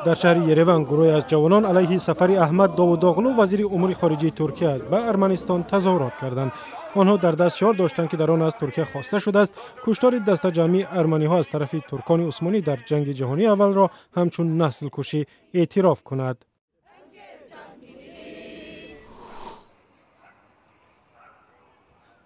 در شهر یریون گروهی از جوانان علیه سفر احمد داووداغلو وزیر امور خارجه ترکیه به ارمنستان تظاهرات کردند. آنها در دست شعار داشتند که در آن از ترکیه خواسته شده است کشتار دست جمعی ارمنی ها از طرف ترکان عثمانی در جنگ جهانی اول را همچون نسل کشی اعتراف کند.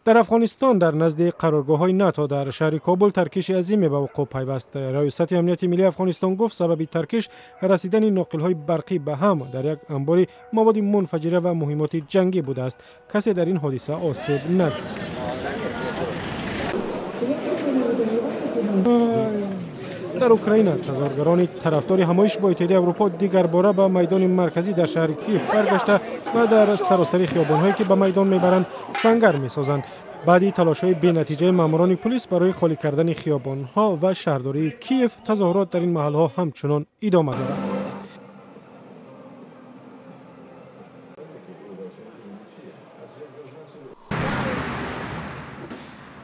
در افغانستان در نزد قرارگاه‌های ناتو در شهر کابل ترکش عظیم به وقوع پیوست. ریاست امنیت ملی افغانستان گفت سبب ترکش رسیدن ناقل‌های برقی به هم در یک انبار مواد منفجره و مهمات جنگی بوده است. کسی در این حادثه آسیب ندید. در اوکراین تظاهرگران طرفدار همایش با اتحادیه اروپا دیگر باره به میدان مرکزی در شهر کیف برگشته و در سراسر خیابان‌هایی که به میدان میبرند سنگر میسازند. بعدی تلاش‌های بی‌نتیجه ماموران پلیس برای خالی کردن خیابان‌ها و شهرداری کیف، تظاهرات در این محل‌ها همچنان ادامه دارد.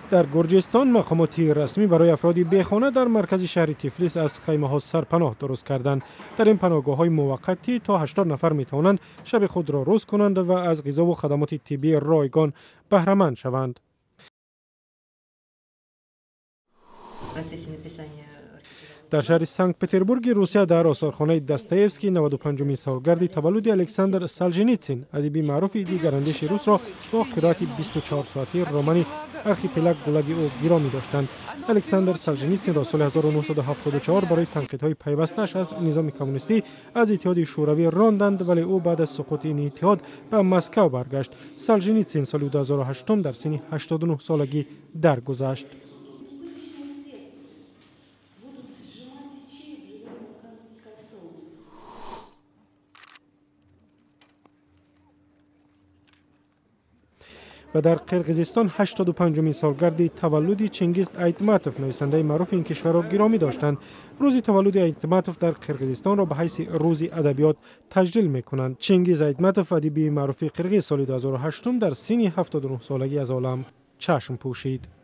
در گرجستان مقامات رسمی برای افراد بیخانه در مرکز شهر تیفلیس از خیمه‌ها سرپناه درست کردند. در این پناهگاه‌های موقتی تا 80 نفر می‌توانند شب خود را روز کنند و از غذا و خدمات طبی رایگان بهره مند شوند. در شهر سنت پتربورگ روسیه در آثارخانه داستایفسکی 95مین سالگرد تولد الکساندر سالژنیتسین ادیب معروف دیگراندیش روس را با قرائت 24 ساعته رمان آرخیپلاگ گلاگ او گرامی داشتند. الکساندر سالژنیتسین را سال 1974 برای تنقیدهای پیوستش از نظام کمونیستی از اتحاد شوروی راندند، ولی او بعد از سقوط این اتحاد به مسکو برگشت. سالژنیتسین سال 2008 در سن 89 سالگی درگذشت. و در قرقیزستان 85مین سالگرد تولد چنگیز ایتماتوف نویسنده معروف این کشور را گرامی داشتند. روز تولد ایتماتوف در قرقیزستان را به حیث روز ادبیات تجلیل می‌کنند. چنگیز ایتماتوف ادیب معروف قرقیز سال 2008 در سن 79 سالگی از عالم چشم پوشید.